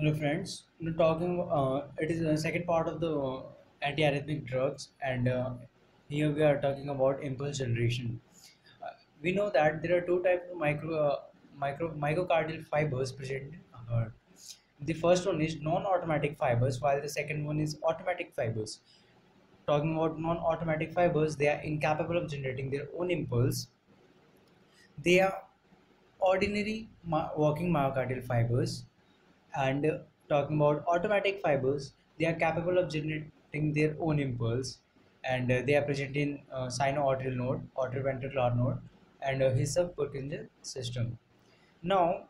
Hello friends, we're talking. It is the second part of the anti-arrhythmic drugs, and here we are talking about impulse generation. We know that there are two types of myocardial fibers present in heart. The first one is non-automatic fibers, while the second one is automatic fibers. Talking about non-automatic fibers, they are incapable of generating their own impulse. They are ordinary working myocardial fibers, and talking about automatic fibers, they are capable of generating their own impulse, and they are present in sinoatrial node, atrioventricular node, and his subpurkinje system. Now,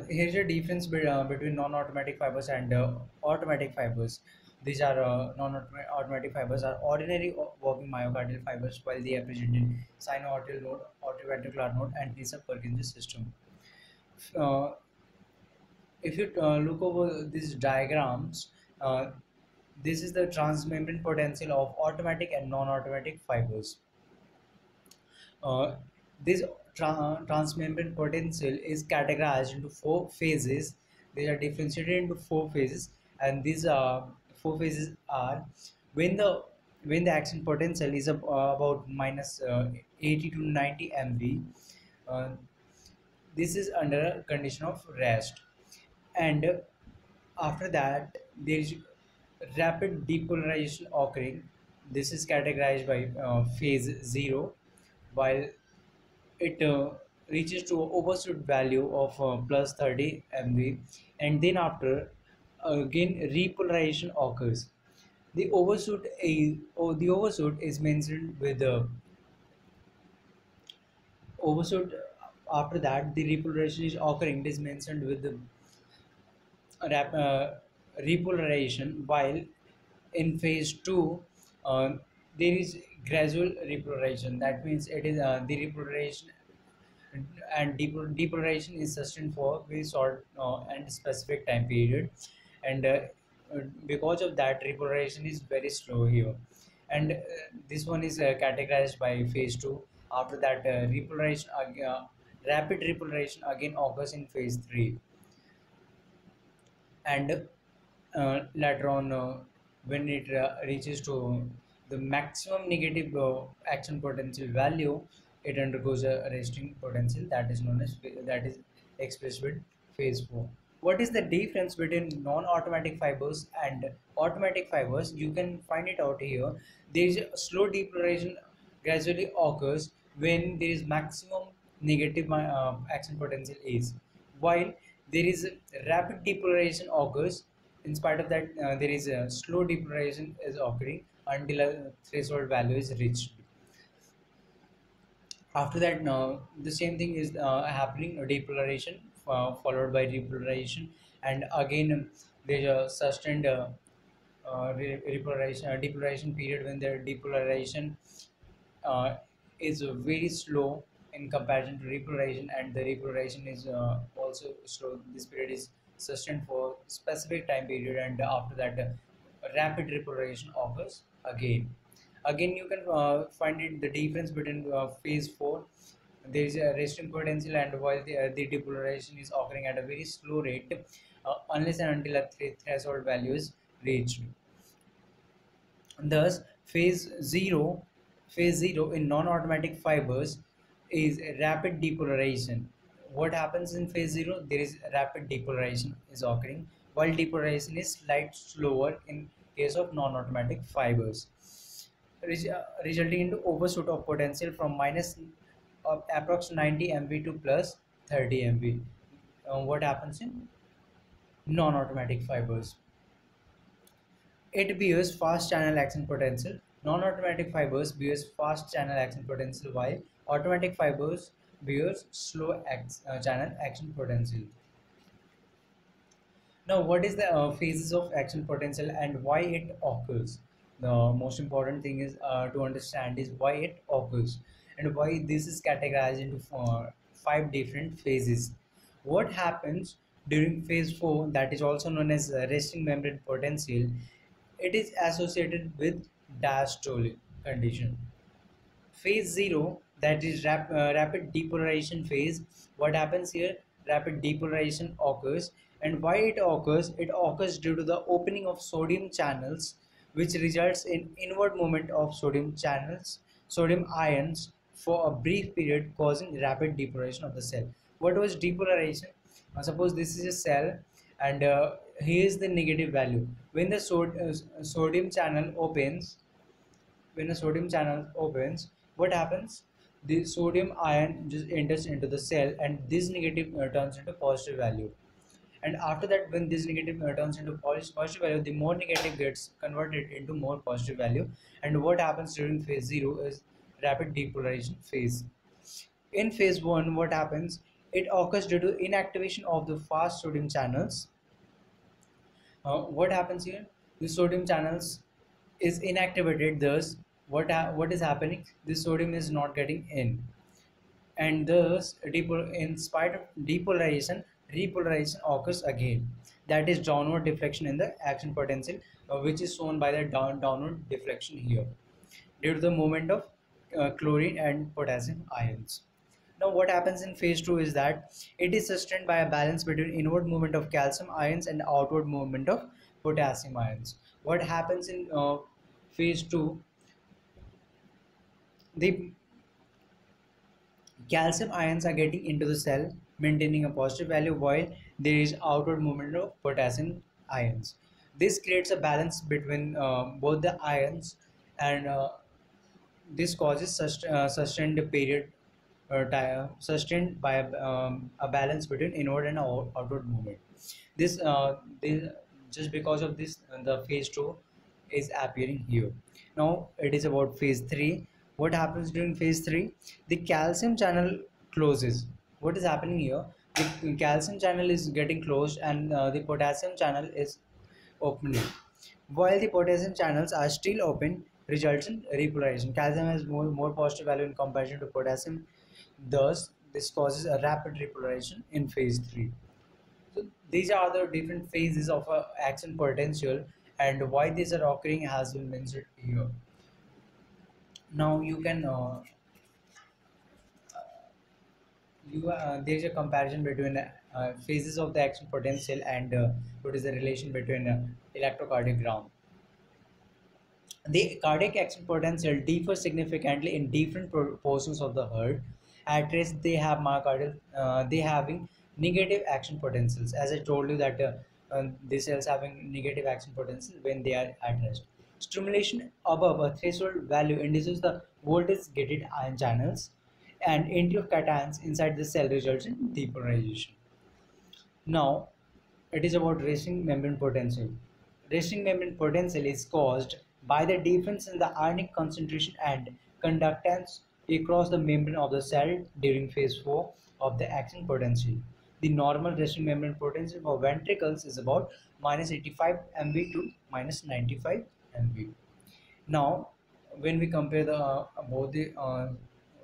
here's a difference between non-automatic fibers and automatic fibers. These are non-automatic fibers are ordinary working myocardial fibers, while they are present in sinoatrial node, atrioventricular node, and his subpurkinje system. Uh, if you look over these diagrams, this is the transmembrane potential of automatic and non-automatic fibers. Uh, this transmembrane potential is categorized into four phases. They are differentiated into four phases, and these four phases are when the when the action potential is about minus 80 to 90 MV. Uh, this is under a condition of rest, and after that there is rapid depolarization occurring. This is categorized by phase 0, while it reaches to overshoot value of plus 30 MV, and then after again repolarization occurs. The overshoot is mentioned with the overshoot. After that, the repolarization is occurring. It is mentioned with the rap, uh, repolarization, while in phase 2 there is gradual repolarization. That means it is the repolarization and depolarization is sustained for very short and specific time period, and because of that repolarization is very slow here, and this one is categorized by phase 2. After that rapid repolarization again occurs in phase 3, and later on when it reaches to the maximum negative action potential value, it undergoes a resting potential that is known as that is expressed with phase 4. What is the difference between non-automatic fibers and automatic fibers? You can find it out here. There is a slow depolarization gradually occurs when there is maximum negative action potential is, while there is rapid depolarization occurs. In spite of that, there is a slow depolarization is occurring until a threshold value is reached. After that, now the same thing is happening, depolarization followed by repolarization, and again there's a sustained repolarization depolarization period when the depolarization uh, is very slow in comparison to repolarization, and the repolarization is also slow. This period is sustained for specific time period, and after that rapid repolarization occurs again. Again, you can find it the difference between phase 4. There is a resting potential, and while the depolarization is occurring at a very slow rate, unless and until a threshold value is reached. Thus, phase zero in non-automatic fibers is a rapid depolarization. What happens in phase zero? There is rapid depolarization is occurring, while depolarization is slight slower in case of non-automatic fibers, resulting into overshoot of potential from minus of approx 90 MV to plus 30 MV. What happens in non-automatic fibers? It bears fast channel action potential. Non-automatic fibers bears fast channel action potential, while automatic fibers bears slow channel action potential. Now, what is the phases of action potential and why it occurs? The most important thing is to understand is why it occurs and why this is categorized into five different phases. What happens during phase 4, that is also known as resting membrane potential? It is associated with diastole condition. Phase 0, that is rapid depolarization phase. What happens here? rapid depolarization occurs. And why it occurs? It occurs due to the opening of sodium channels, which results in inward movement of sodium channels, sodium ions for a brief period, causing rapid depolarization of the cell. What was depolarization? Suppose this is a cell, and here is the negative value. When the sodium channel opens, when a sodium channel opens, what happens? The sodium ion just enters into the cell, and this negative turns into positive value. And after that, when this negative turns into positive value, the more negative gets converted into more positive value. And what happens during phase 0 is rapid depolarization phase. In phase 1, what happens? It occurs due to inactivation of the fast sodium channels. What happens here? The sodium channels is inactivated, thus what is happening? The sodium is not getting in, and thus in spite of depolarization, repolarization occurs again. That is downward deflection in the action potential, which is shown by the downward deflection here due to the movement of chlorine and potassium ions. Now what happens in phase 2 is that it is sustained by a balance between inward movement of calcium ions and outward movement of potassium ions. What happens in phase 2? The calcium ions are getting into the cell, maintaining a positive value, while there is outward movement of potassium ions. This creates a balance between both the ions, and this causes sustained period, sustained by a balance between inward and outward movement. This just because of this, the phase 2 is appearing here. Now it is about phase 3. What happens during phase 3? The calcium channel closes. What is happening here? The calcium channel is getting closed, and the potassium channel is opening. While the potassium channels are still open, results in repolarization. Calcium has more positive value in comparison to potassium. Thus, this causes a rapid repolarization in phase 3. So these are the different phases of action potential, and why these are occurring has been mentioned here. Now you can there is a comparison between phases of the action potential, and what is the relation between electrocardiogram. The cardiac action potential differs significantly in different portions of the heart. At rest, they have myocardial, they having negative action potentials. As I told you that the cells having negative action potential when they are at rest. Stimulation above a threshold value induces the voltage gated ion channels, and entry of cations inside the cell results in depolarization. Now, it is about resting membrane potential. Resting membrane potential is caused by the difference in the ionic concentration and conductance across the membrane of the cell during phase 4 of the action potential. The normal resting membrane potential for ventricles is about minus 85 MV to minus 95 MV. Now, when we compare the both the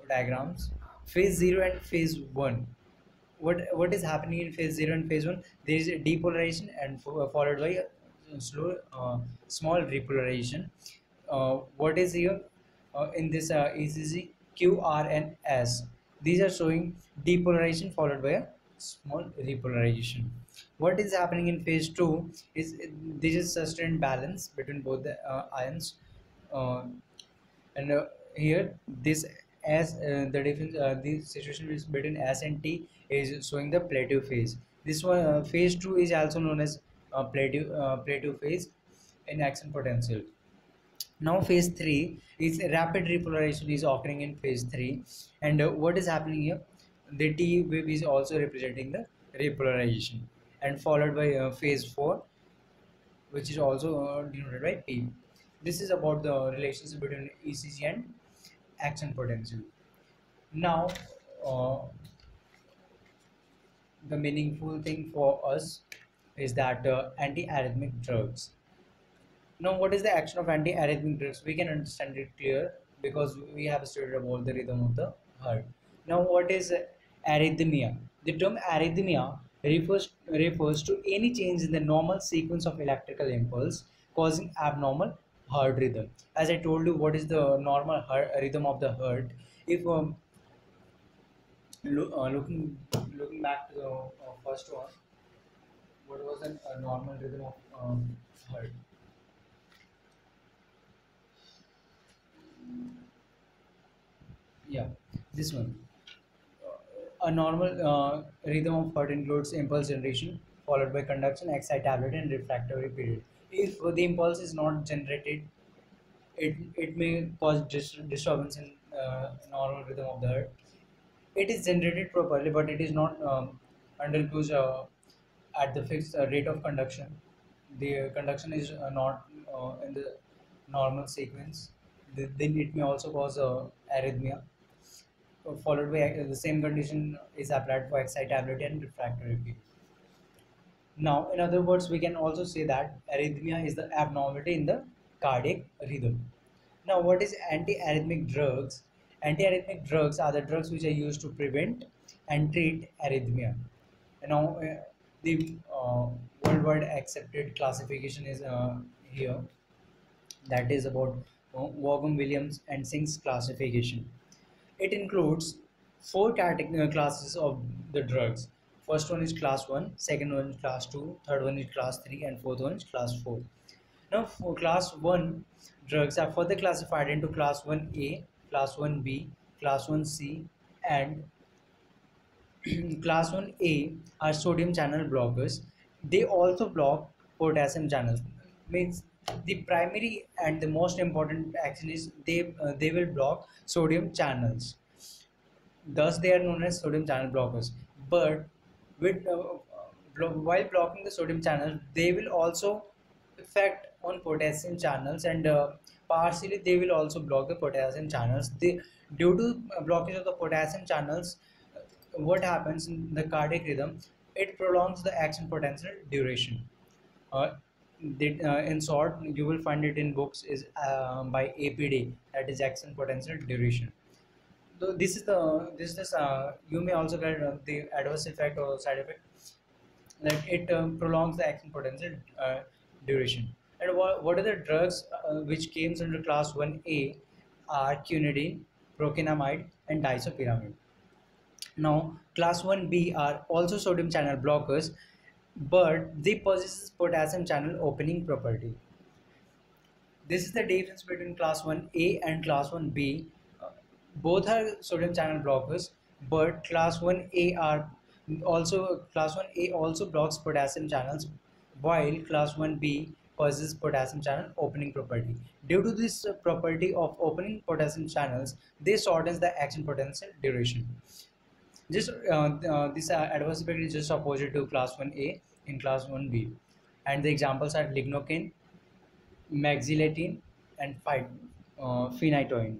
diagrams, phase 0 and phase 1, what is happening in phase 0 and phase 1? There is a depolarization, and followed by a slow small repolarization. What is here in this ECG? Q, R, and S, these are showing depolarization followed by a small repolarization. What is happening in phase 2 is this is sustained balance between both the ions, uh, and here this as the difference, the situation is between S and T is showing the plateau phase. This one, phase 2 is also known as plateau phase in action potential. Now phase 3 is rapid repolarization is occurring in phase 3, and what is happening here? The T wave is also representing the repolarization, and followed by phase 4, which is also denoted by P. This is about the relationship between ECG and action potential. Now, uh, the meaningful thing for us is that anti-arrhythmic drugs. Now, what is the action of anti-arrhythmic drugs? We can understand it clear because we have studied about the rhythm of the heart. Now, what is arrhythmia? The term arrhythmia refers to any change in the normal sequence of electrical impulse causing abnormal heart rhythm. As I told you, what is the normal heart, rhythm of the heart? If Looking back to the first one, what was a normal rhythm of heart? Yeah, this one. A normal rhythm of heart includes impulse generation followed by conduction, excitability, and refractory period. If the impulse is not generated, it may cause disturbance in normal rhythm of the heart. It is generated properly, but it is not undergoes at the fixed rate of conduction. The conduction is not in the normal sequence. Then it may also cause arrhythmia. Followed by the same condition is applied for excitability and refractory period. Now, in other words, we can also say that arrhythmia is the abnormality in the cardiac rhythm. Now, what is anti-arrhythmic drugs? Anti-arrhythmic drugs are the drugs which are used to prevent and treat arrhythmia. Now, the worldwide accepted classification is here, that is about Vaughan Williams and Singh's classification. It includes four classes of the drugs. First one is class 1, second one is class 2, third one is class 3, and fourth one is class 4. Now, for class 1 drugs are further classified into class 1A, class 1B, class 1C, and class 1A are sodium channel blockers. They also block potassium channels. Means the primary and the most important action is they will block sodium channels. Thus, they are known as sodium channel blockers. But with while blocking the sodium channel, they will also affect on potassium channels, and partially they will also block the potassium channels. Due to blockage of the potassium channels, what happens in the cardiac rhythm? It prolongs the action potential duration. Uh, in short, you will find it in books is by APD, that is action potential duration. So this you may also get the adverse effect or side effect, that it prolongs the action potential duration. And what are the drugs which came under class 1A are quinidine, procainamide, and disopyramide. Now, class 1B are also sodium channel blockers, but they possess potassium channel opening property. This is the difference between class 1A and class 1B. Uh, Both are sodium channel blockers, but class 1A also blocks potassium channels, while class 1B possesses potassium channel opening property. Due to this property of opening potassium channels, they shortens the action potential duration. This adverse effect is just opposite to class 1A in class 1B, and the examples are lignocaine, mexiletine, and phenytoin.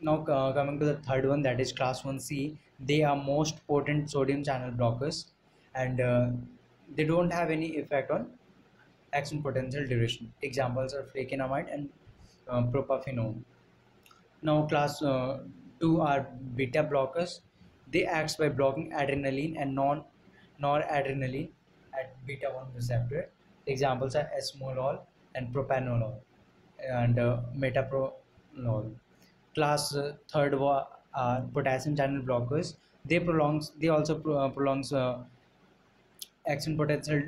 Now, coming to the third one, that is class 1C, they are most potent sodium channel blockers, and they don't have any effect on action potential duration. Examples are flecainamide and propafenone. Now, class 2 are beta blockers. They act by blocking adrenaline and noradrenaline at beta 1 receptor. Examples are esmolol and propanolol and metoprolol. Class are potassium channel blockers. They also prolongs action potential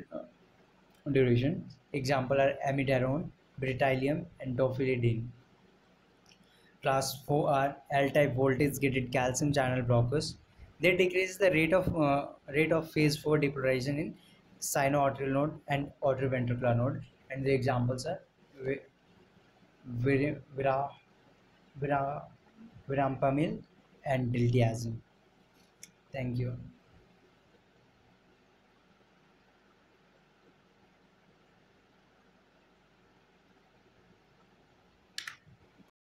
duration. Example are amiodarone, britaglium, and dofilidine. Class 4 are L-type voltage-gated calcium channel blockers. They decrease the rate of phase 4 depolarization in sinoatrial node and atrioventricular node. And the examples are vi- vira, vira, virampamil and diltiazem. Thank you.